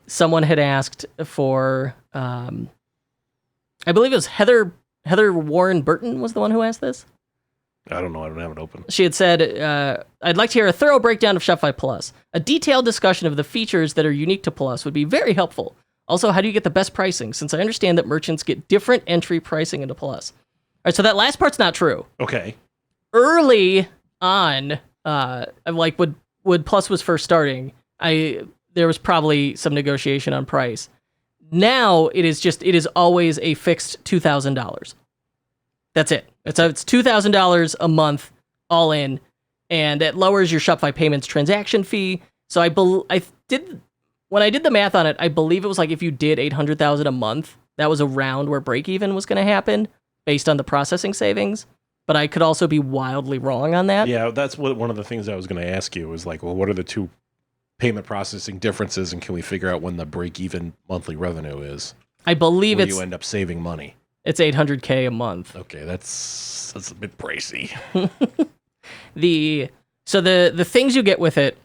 someone had asked for, I believe it was Heather Warren Burton was the one who asked this. I don't know. I don't have it open. She had said, I'd like to hear a thorough breakdown of Shopify Plus. A detailed discussion of the features that are unique to Plus would be very helpful. Also, how do you get the best pricing? Since I understand that merchants get different entry pricing into Plus. All right, so that last part's not true. Okay. Early on, like when Plus was first starting, there was probably some negotiation on price. Now it is always a fixed $2,000. That's it. It's $2,000 a month, all in, and it lowers your Shopify Payments transaction fee. So when I did the math on it, I believe it was like if you did $800,000 a month, that was around where break even was going to happen based on the processing savings. But I could also be wildly wrong on that. Yeah, that's one of the things I was going to ask you was like, well, what are the two payment processing differences, and can we figure out when the break even monthly revenue is? I believe you end up saving money. It's $800K a month. Okay, that's a bit pricey. The things you get with it,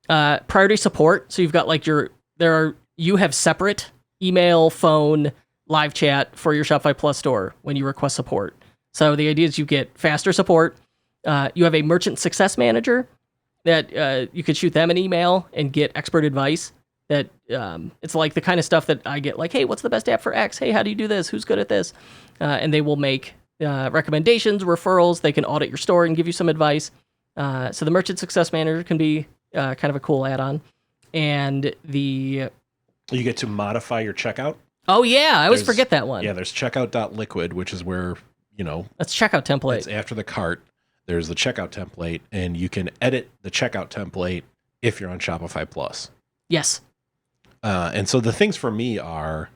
priority support. So you've got like you have separate email, phone, live chat for your Shopify Plus store when you request support. So the idea is you get faster support. You have a merchant success manager that you could shoot them an email and get expert advice. That it's like the kind of stuff that I get, like, hey, what's the best app for X? Hey, how do you do this? Who's good at this? And they will make recommendations, referrals. They can audit your store and give you some advice. So the Merchant Success Manager can be kind of a cool add-on. And you get to modify your checkout. Oh, yeah. I always forget that one. Yeah, there's checkout.liquid, which is where, that's checkout template. It's after the cart. There's the checkout template, and you can edit the checkout template if you're on Shopify Plus. Yes. And so the things for me are,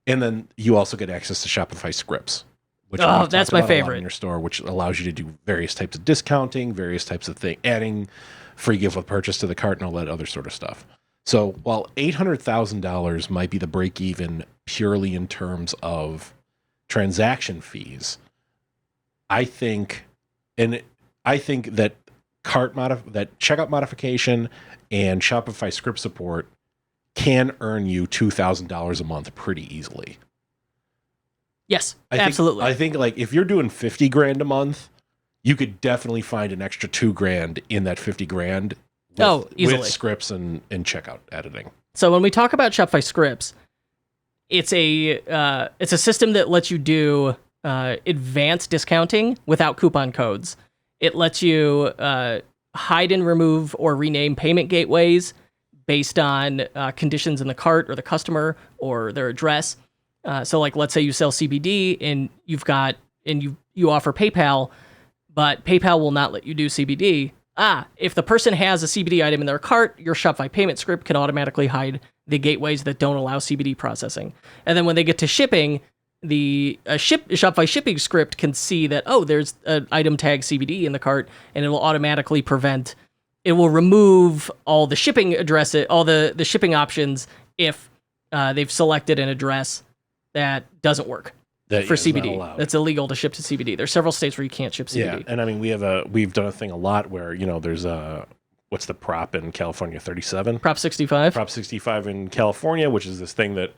and then you also get access to Shopify scripts, which that's my favorite in your store, which allows you to do various types of discounting, various types of adding free gift with purchase to the cart, and all that other sort of stuff. So while $800,000 might be the break even purely in terms of transaction fees, I think that that checkout modification and Shopify script support can earn you $2,000 a month pretty easily. Yes, absolutely. I think like if you're doing $50,000 a month, you could definitely find an extra $2,000 in that $50,000. Easily. With scripts and checkout editing. So when we talk about Shopify scripts, it's a system that lets you do advanced discounting without coupon codes. It lets you hide and remove or rename payment gateways based on conditions in the cart or the customer or their address. So like, let's say you sell CBD and you offer PayPal, but PayPal will not let you do CBD. If the person has a CBD item in their cart, your Shopify payment script can automatically hide the gateways that don't allow CBD processing. And then when they get to shipping, the Shopify shipping script can see that, there's an item tag CBD in the cart, and it will automatically remove all the shipping addresses, all the shipping options if they've selected an address that doesn't work for CBD. That's illegal to ship to CBD. There's several states where you can't ship CBD. Yeah, and I mean we've done a thing a lot where there's what's the prop in California 37? Prop 65. Prop 65 in California, which is this thing that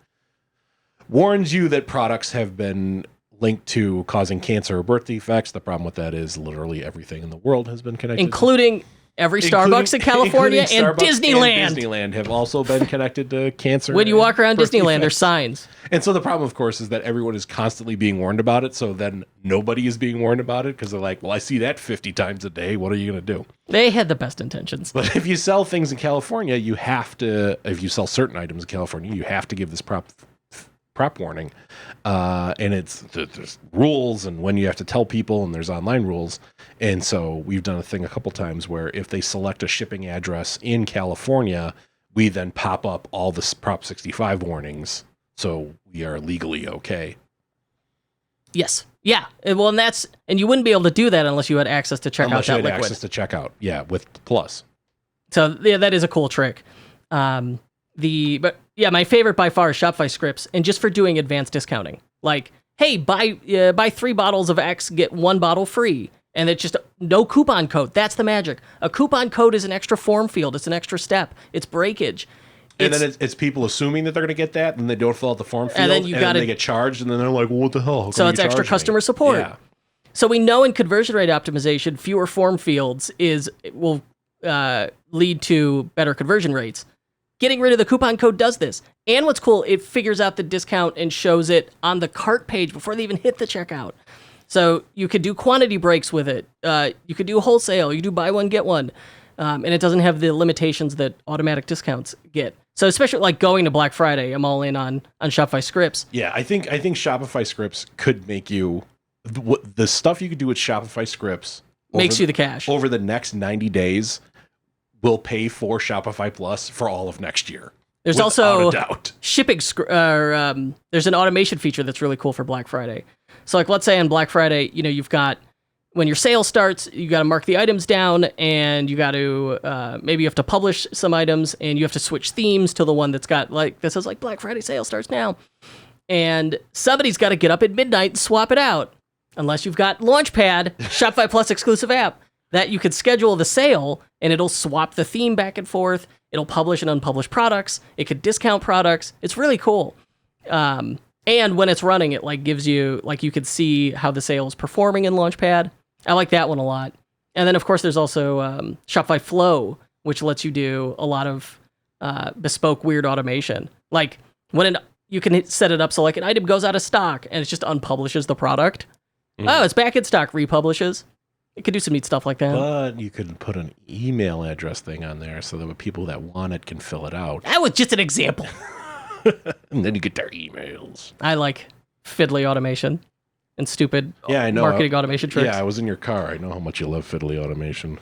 warns you that products have been linked to causing cancer or birth defects. The problem with that is literally everything in the world has been connected, including Starbucks in California and Starbucks Disneyland. And Disneyland have also been connected to cancer. When you walk around Disneyland, there's signs. And so the problem, of course, is that everyone is constantly being warned about it. So then nobody is being warned about it because they're like, well, I see that 50 times a day. What are you going to do? They had the best intentions. But if you sell things in California, if you sell certain items in California, you have to give this prop warning. And there's rules and when you have to tell people, and there's online rules. And so we've done a thing a couple times where if they select a shipping address in California, we then pop up all the Prop 65 warnings. So we are legally okay. Yes. Yeah. Well, and you wouldn't be able to do that unless you had access to checkout. Unless you had access to checkout. Yeah. With Plus. So yeah, that is a cool trick. My favorite by far is Shopify scripts, and just for doing advanced discounting. Like, hey, buy 3 bottles of X, get 1 bottle free. And it's just no coupon code. That's the magic. A coupon code is an extra form field. It's an extra step. It's breakage. And then it's people assuming that they're going to get that, and they don't fill out the form field, And then you gotta- they get charged, and then they're like, well, what the hell? How come So you it's extra charge me? customer support. Yeah. So we know in conversion rate optimization, fewer form fields will lead to better conversion rates. Getting rid of the coupon code does this. And what's cool, it figures out the discount and shows it on the cart page before they even hit the checkout. So you could do quantity breaks with it. You could do wholesale. You do buy one, get one. And it doesn't have the limitations that automatic discounts get. So especially like going to Black Friday, I'm all in on Shopify scripts. Yeah, I think Shopify scripts could make you the stuff you could do with Shopify scripts Makes you the cash. over the next 90 days will pay for Shopify Plus for all of next year. There's without also a doubt. shipping. There's an automation feature that's really cool for Black Friday. So like, let's say on Black Friday, you've got when your sale starts, you got to mark the items down, and you got to maybe you have to publish some items, and you have to switch themes to the one that's got like that says like Black Friday sale starts now, and somebody's got to get up at midnight and swap it out. Unless you've got Launchpad, Shopify Plus exclusive app, that you could schedule the sale and it'll swap the theme back and forth. It'll publish and unpublish products. It could discount products. It's really cool. And when it's running, it like gives you like you could see how the sale is performing in Launchpad. I like that one a lot. And then of course there's also Shopify Flow, which lets you do a lot of bespoke weird automation. Like you can set it up so like an item goes out of stock and it just unpublishes the product. Oh, it's back in stock, republishes. It could do some neat stuff like that. But you could put an email address thing on there so that people that want it can fill it out. That was just an example. And then you get their emails. I like fiddly automation and stupid Yeah, I know. marketing automation tricks. Yeah, I was in your car. I know how much you love fiddly automation.